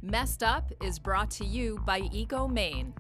Messed Up is brought to you by Eco Maine.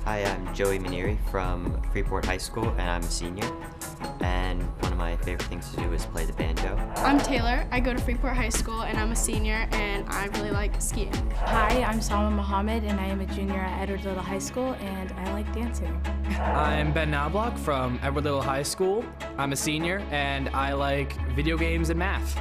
Hi, I'm Joey Manieri from Freeport High School, and I'm a senior. And one of my favorite things to do is play the banjo. I'm Taylor. I go to Freeport High School, and I'm a senior, and I really like skiing. Hi, I'm Salma Mohammed, and I am a junior at Edward Little High School, and I like dancing. I'm Ben Knobloch from Edward Little High School. I'm a senior, and I like video games and math.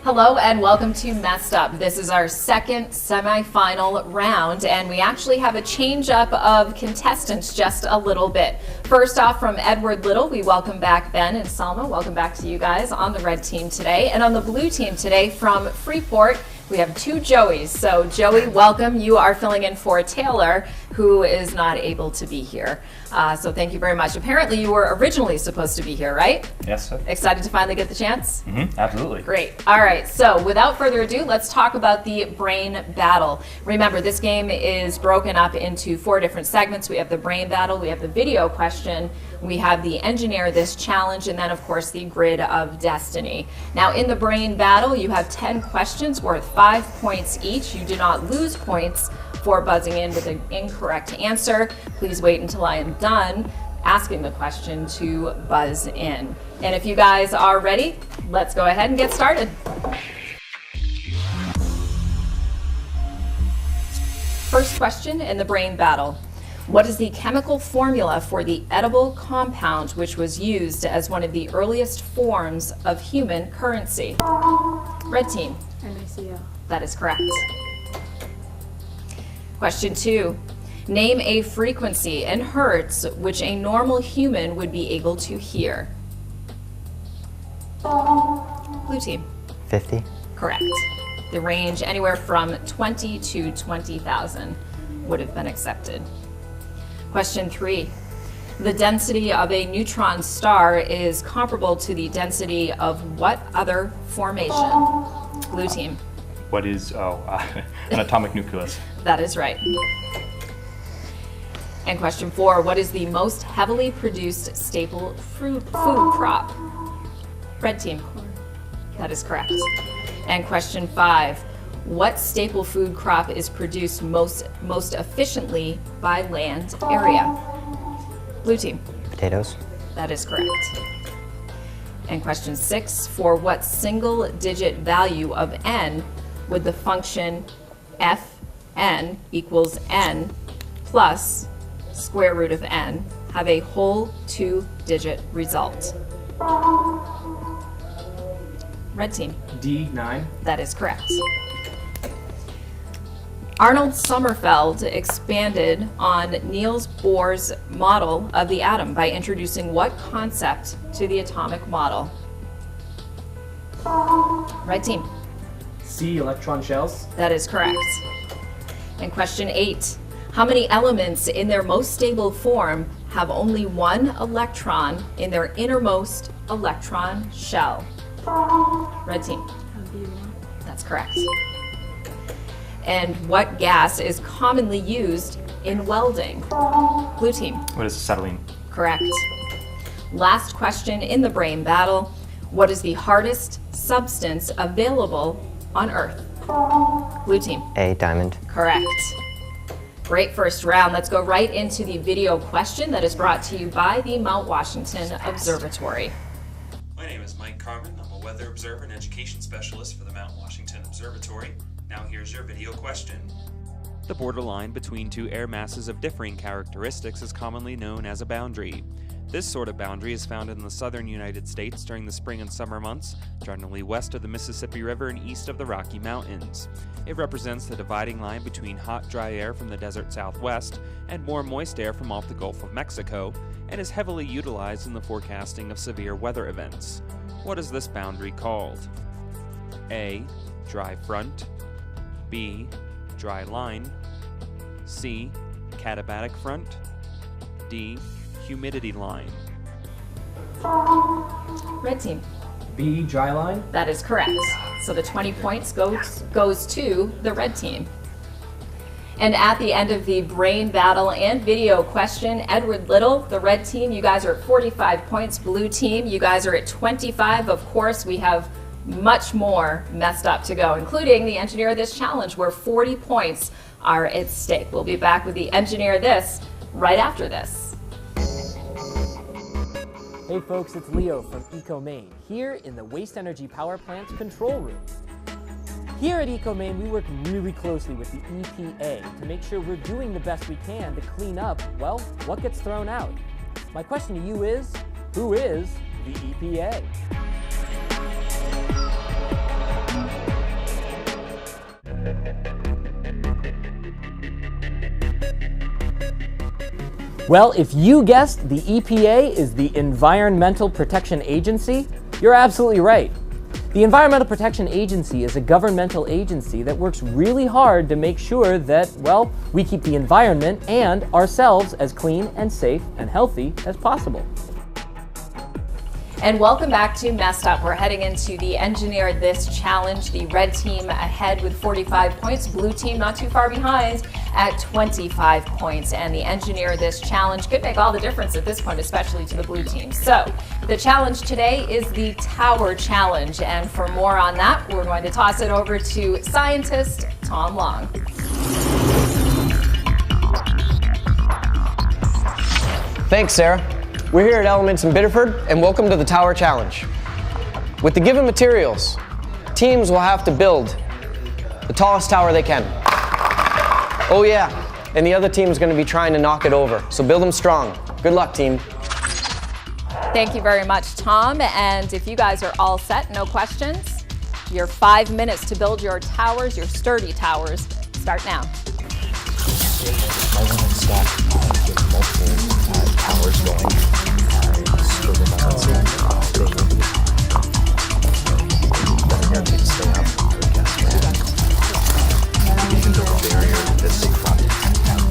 Hello and welcome to Messed Up. This is our second semifinal round, and we actually have a change up of contestants just a little bit. First off, from Edward Little, we welcome back Ben and Salma. Welcome back to you guys on the red team today. And on the blue team today from Freeport, we have two Joeys. So Joey, welcome. You are filling in for Taylor, who is not able to be here. So thank you very much. Apparently you were originally supposed to be here, right? Yes, sir. Excited to finally get the chance? Absolutely. Great. All right. So without further ado, let's talk about the brain battle. Remember, this game is broken up into 4 different segments. We have the brain battle, we have the video question, we have the engineer this challenge, and then of course the grid of destiny. Now in the brain battle, you have 10 questions worth 5 points each. You do not lose points for buzzing in with an incorrect answer. Please wait until I am done asking the question to buzz in. And if you guys are ready, let's go ahead and get started. First question in the brain battle. What is the chemical formula for the edible compound which was used as one of the earliest forms of human currency? Red team. NaCl. That is correct. Question 2. Name a frequency in hertz which a normal human would be able to hear. Blue team. 50. Correct. The range anywhere from 20 to 20,000 would have been accepted. Question 3. The density of a neutron star is comparable to the density of what other formation? Blue team. What is, an atomic nucleus? That is right. And question 4, what is the most heavily produced staple food crop? Red team. That is correct. And question 5, what staple food crop is produced most efficiently by land area? Blue team. Potatoes. That is correct. And question 6, for what single digit value of n would the function fn equals n plus square root of n have a whole 2-digit result? Red team. D9. That is correct. Arnold Sommerfeld expanded on Niels Bohr's model of the atom by introducing what concept to the atomic model? Red team. C, electron shells. That is correct. And question 8. How many elements in their most stable form have only one electron in their innermost electron shell? Red team. That's correct. And what gas is commonly used in welding? Blue team. What is acetylene? Correct. Last question in the brain battle. What is the hardest substance available on Earth? Blue team. A, diamond. Correct. Great first round. Let's go right into the video question that is brought to you by the Mount Washington Observatory. My name is Mike Carmen. I'm a weather observer and education specialist for the Mount Washington Observatory. Now here's your video question. The borderline between two air masses of differing characteristics is commonly known as a boundary. This sort of boundary is found in the southern United States during the spring and summer months, generally west of the Mississippi River and east of the Rocky Mountains. It represents the dividing line between hot, dry air from the desert southwest and more moist air from off the Gulf of Mexico, and is heavily utilized in the forecasting of severe weather events. What is this boundary called? A. Dry front. B. Dry line. C. Katabatic front. D. humidity line? Red team. B, dry line. That is correct. So the 20 points goes to the red team. And at the end of the brain battle and video question, Edward Little, the red team, you guys are at 45 points. Blue team, you guys are at 25. Of course, we have much more messed up to go, including the engineer of this challenge, where 40 points are at stake. We'll be back with the engineer of this right after this. Hey folks, it's Leo from EcoMaine, here in the Waste Energy Power Plant's control room. Here at EcoMaine, we work really closely with the EPA to make sure we're doing the best we can to clean up, well, what gets thrown out. My question to you is, who is the EPA? Well, if you guessed the EPA is the Environmental Protection Agency, you're absolutely right. The Environmental Protection Agency is a governmental agency that works really hard to make sure that, well, we keep the environment and ourselves as clean and safe and healthy as possible. And welcome back to Messed Up. We're heading into the engineer this challenge. The red team ahead with 45 points. Blue team not too far behind at 25 points. And the engineer this challenge could make all the difference at this point, especially to the blue team. So the challenge today is the Tower Challenge. And for more on that, we're going to toss it over to scientist Tom Long. Thanks, Sarah. We're here at Elements in Biddeford, and welcome to the Tower Challenge. With the given materials, teams will have to build the tallest tower they can. Oh yeah, and the other team is going to be trying to knock it over, so build them strong. Good luck, team. Thank you very much, Tom. And if you guys are all set, no questions, your 5 minutes to build your towers, your sturdy towers, start now. I want to stack with multiple towers going. Stay up. You can build a barrier that's big front and have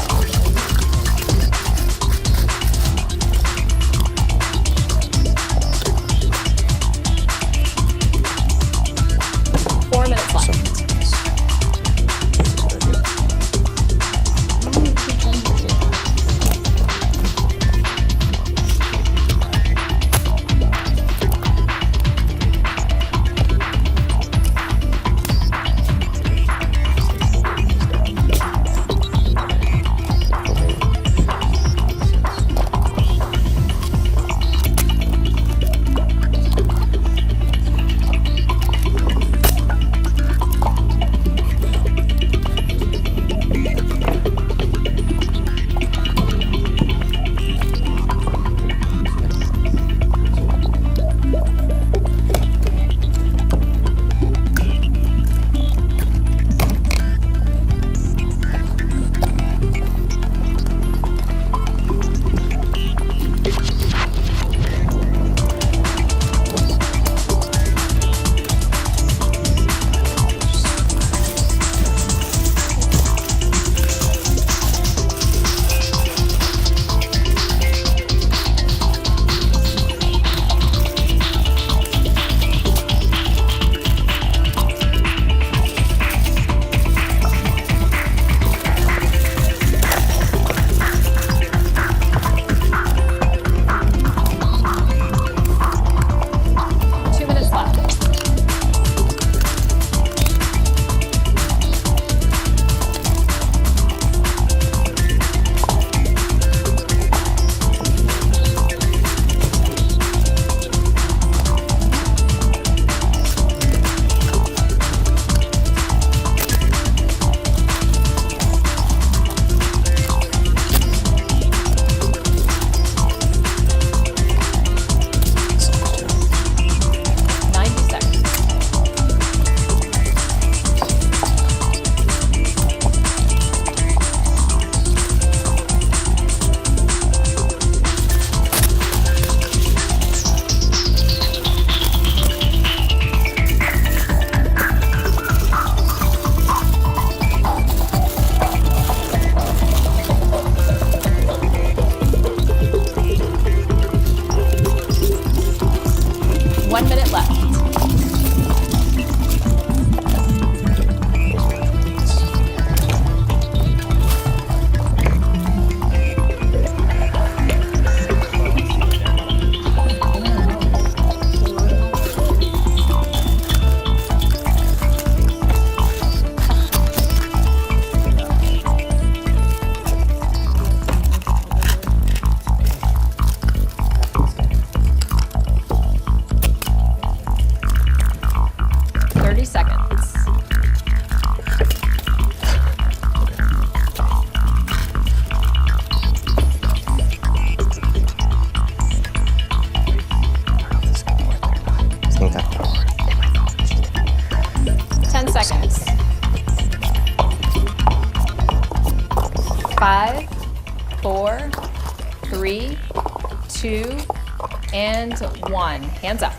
towers. 4 minutes left. 2, and 1. Hands up.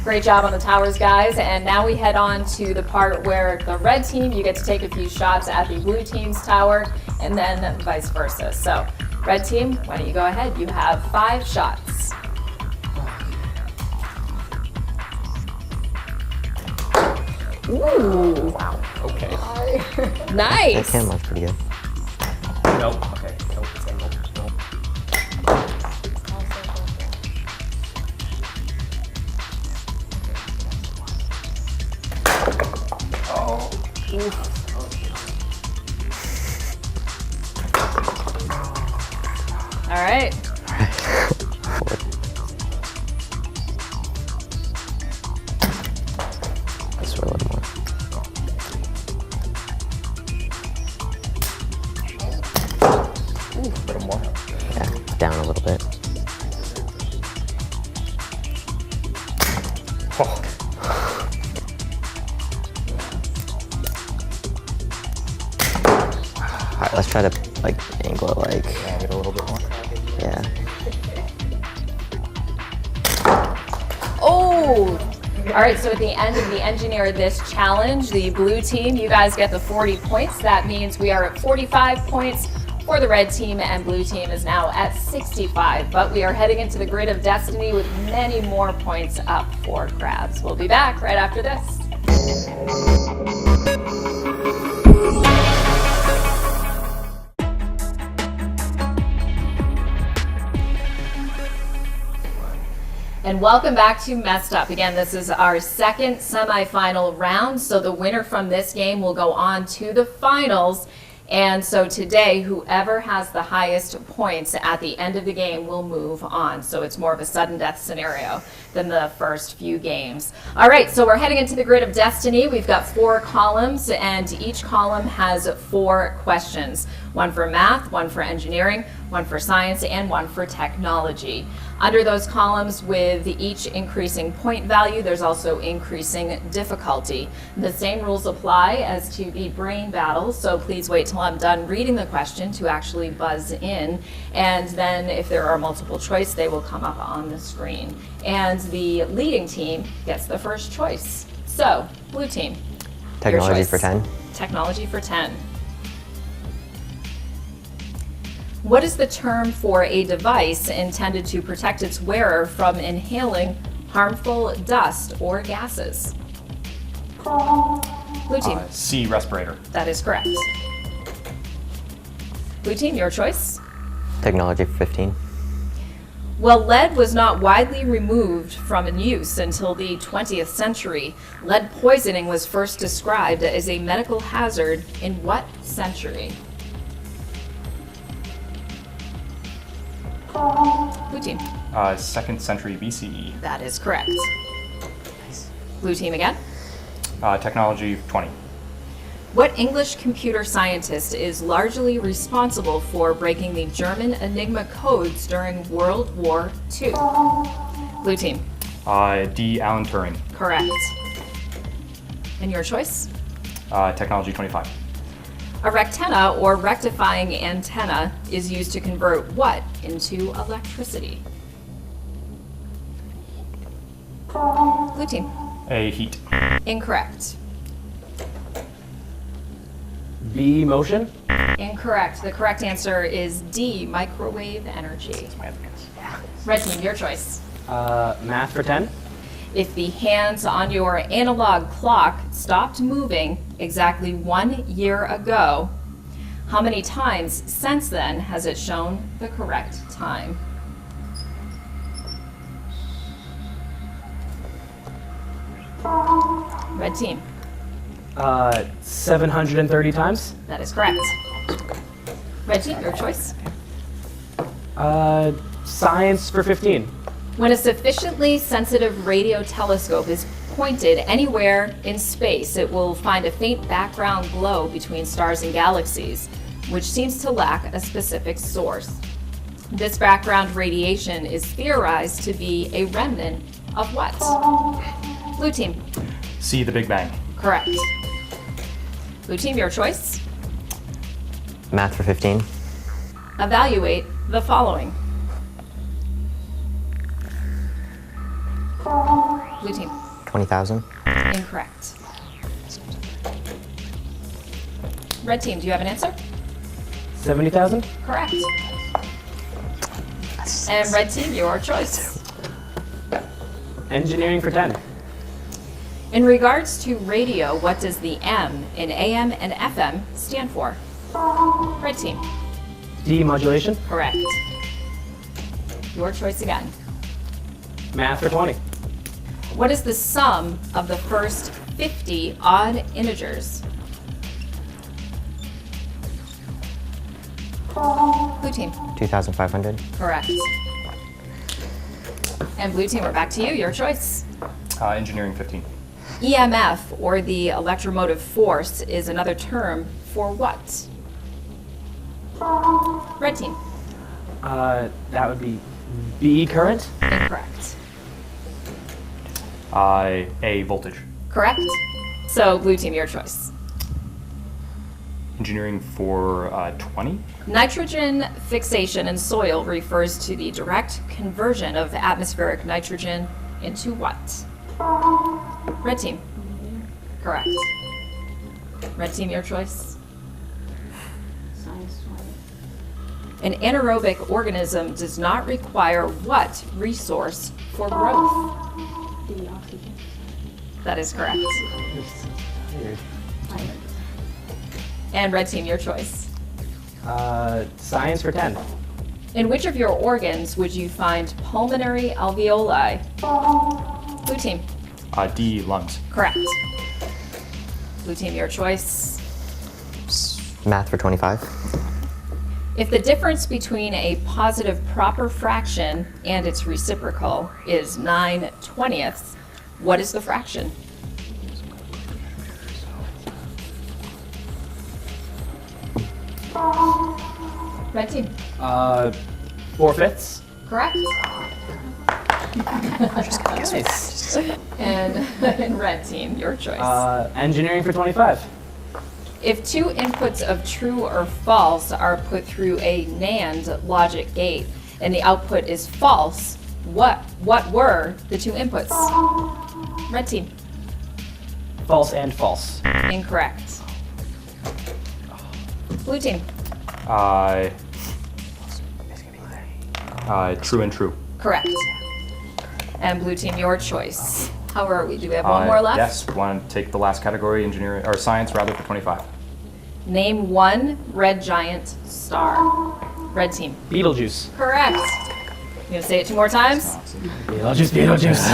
Great job on the towers, guys. And now we head on to the part where the red team, you get to take a few shots at the blue team's tower, and then vice versa. So, red team, why don't you go ahead? You have 5 shots. Ooh. Wow. Okay. Nice. That camera's pretty good. Nope. Okay. Nope. It's angled. Nope. Oh. All right. This way a little more. Ooh, a little more. Yeah, down a little bit. Oh. All right, let's try to like angle it like. Yeah, get a little bit more. Yeah. Oh! All right, so at the end of the Engineer This challenge, the blue team, you guys get the 40 points. That means we are at 45 points for the red team, and blue team is now at 65. But we are heading into the grid of destiny with many more points up for grabs. We'll be back right after this. And welcome back to Messed Up. Again, this is our second semifinal round, so the winner from this game will go on to the finals. And so today, whoever has the highest points at the end of the game will move on. So it's more of a sudden death scenario than the first few games. All right, so we're heading into the grid of destiny. We've got 4 columns, and each column has 4 questions. 1 for math, 1 for engineering, 1 for science, and 1 for technology. Under those columns, with each increasing point value, there's also increasing difficulty. The same rules apply as to the brain battle, so please wait till I'm done reading the question to actually buzz in, and then if there are multiple choice, they will come up on the screen. And the leading team gets the first choice. So, blue team. Technology for 10. Technology for 10. What is the term for a device intended to protect its wearer from inhaling harmful dust or gases? Blue team. C, respirator. That is correct. Blue team, your choice. Technology for 15. Well, lead was not widely removed from use until the 20th century. Lead poisoning was first described as a medical hazard in what century? Blue team. 2nd century BCE. That is correct. Blue team again. Technology 20. What English computer scientist is largely responsible for breaking the German Enigma codes during World War II? Blue team. D, Alan Turing. Correct. And your choice? Technology 25. A rectenna, or rectifying antenna, is used to convert what into electricity? Blue team. A, heat. Incorrect. B, motion. Incorrect. The correct answer is D, microwave energy. Red team, your choice. Math for 10. If the hands on your analog clock stopped moving exactly 1 year ago, how many times since then has it shown the correct time? Red team. 730 times. That is correct. Red team, your choice. Science for 15. When a sufficiently sensitive radio telescope is pointed anywhere in space, it will find a faint background glow between stars and galaxies, which seems to lack a specific source. This background radiation is theorized to be a remnant of what? Blue team. C, the Big Bang. Correct. Blue team, your choice. Math for 15. Evaluate the following. Blue team. 20,000. Incorrect. Red team, do you have an answer? 70,000? Correct. And red team, your choice. Engineering for 10. In regards to radio, what does the M in AM and FM stand for? Red team. Demodulation. Correct. Your choice again. Math for 20. What is the sum of the first 50 odd integers? Blue team. 2,500. Correct. And blue team, we're back to you. Your choice. Engineering 15. EMF, or the electromotive force, is another term for what? Red team. That would be B current. Incorrect. A voltage. Correct. So blue team, your choice. Engineering for 20. Nitrogen fixation in soil refers to the direct conversion of atmospheric nitrogen into what? Red team. Correct. Red team, your choice. An anaerobic organism does not require what resource for growth? That is correct. And red team, your choice. Science for 10. In which of your organs would you find pulmonary alveoli? Blue team. D, lungs. Correct. Blue team, your choice. Math for 25. If the difference between a positive proper fraction and its reciprocal is 9/20ths, what is the fraction? Red team. 4/5. Correct. Nice. And red team, your choice. Engineering for 25. If two inputs of true or false are put through a NAND logic gate and the output is false, what were the two inputs? Red team. False and false. Incorrect. Blue team. True and true. Correct. And blue team, your choice. How are we? Do we have one more left? Yes, want to take the last category, engineering or science rather, for 25. Name one red giant star. Red team. Beetlejuice. Correct. You gonna say it 2 more times? Beetlejuice.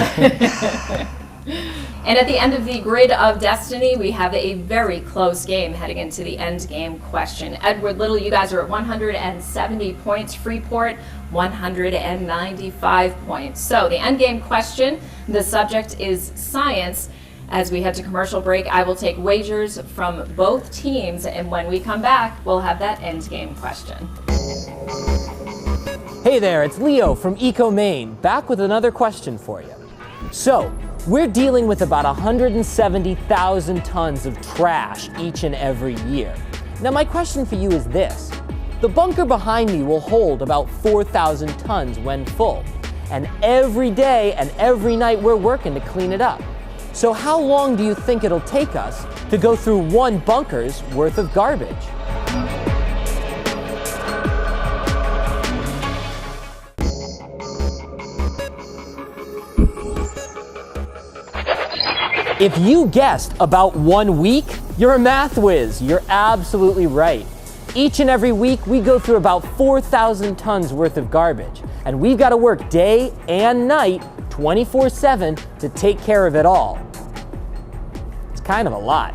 And at the end of the grid of destiny, we have a very close game heading into the end game question. Edward Little, you guys are at 170 points. Freeport, 195 points. So the end game question, the subject is science. As we head to commercial break, I will take wagers from both teams, and when we come back, we'll have that end game question. Hey there, it's Leo from Eco Maine, back with another question for you. So, we're dealing with about 170,000 tons of trash each and every year. Now my question for you is this. The bunker behind me will hold about 4,000 tons when full. And every day and every night we're working to clean it up. So how long do you think it'll take us to go through one bunker's worth of garbage? If you guessed about 1 week, you're a math whiz. You're absolutely right. Each and every week, we go through about 4,000 tons worth of garbage. And we've got to work day and night, 24/7, to take care of it all. It's kind of a lot.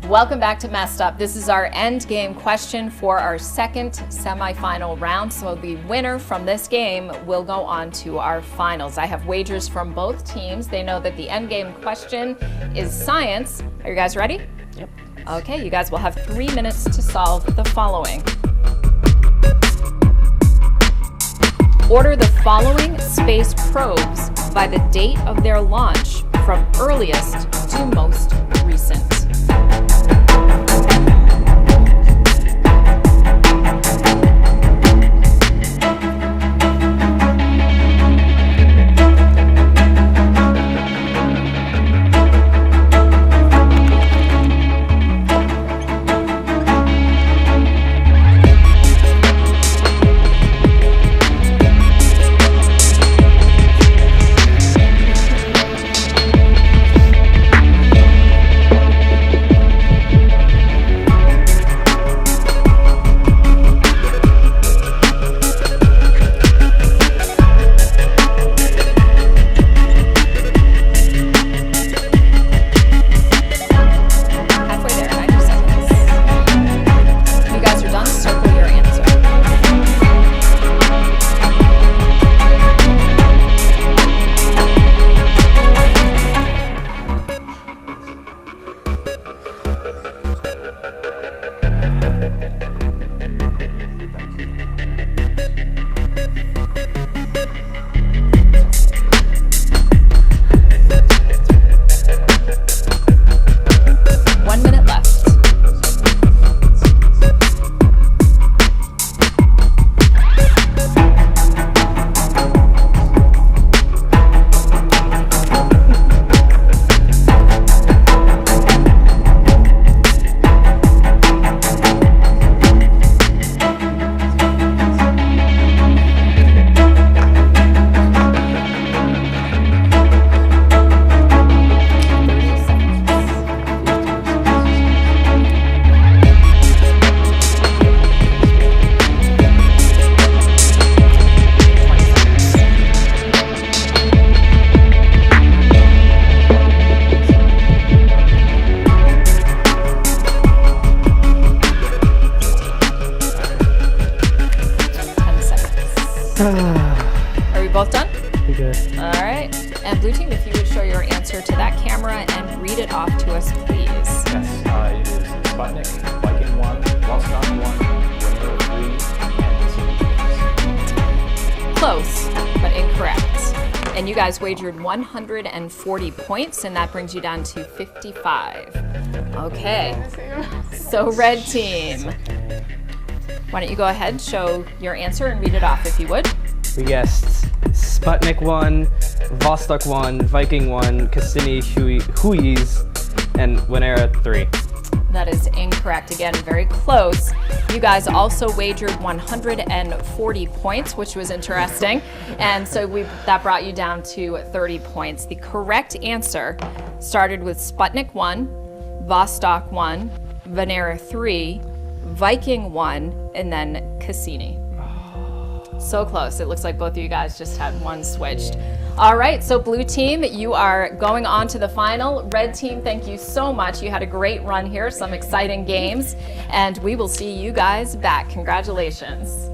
Welcome back to Messed Up. This is our end game question for our second semifinal round. So the winner from this game will go on to our finals. I have wagers from both teams. They know that the end game question is science. Are you guys ready? Yep. Okay, you guys will have 3 minutes to solve the following. Order the following space probes by the date of their launch from earliest to most recent. Are we both done? Pretty good. All right. And blue team, if you would show your answer to that camera and read it off to us, please. Yes, it is Sputnik, Viking 1, Vostok 1, Winner 3, and Close, but incorrect. And you guys wagered 140 points, and that brings you down to 55. Okay. So red team, why don't you go ahead, show your answer, and read it off if you would. We guessed Sputnik 1, Vostok 1, Viking 1, Cassini, Huiz, and Winera 3. That is incorrect. Again, very close. You guys also wagered 140 points, which was interesting. And so that brought you down to 30 points. The correct answer started with Sputnik 1, Vostok 1, Venera 3, Viking 1, and then Cassini. So close. It looks like both of you guys just had one switched. All right, so blue team, you are going on to the final. Red team, thank you so much. You had a great run here, some exciting games, and we will see you guys back. Congratulations.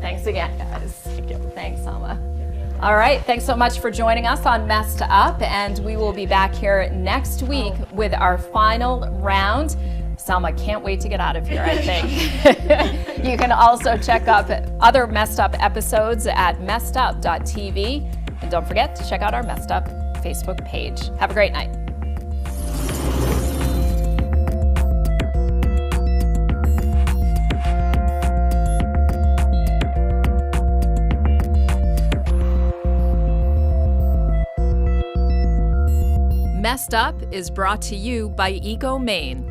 Thanks again, guys. Thanks, Selma. All right, thanks so much for joining us on Messed Up, and we will be back here next week with our final round. Selma, can't wait to get out of here, I think. You can also check out other Messed Up episodes at messedup.tv. And don't forget to check out our Messed Up Facebook page. Have a great night. Messed Up is brought to you by Eco Maine.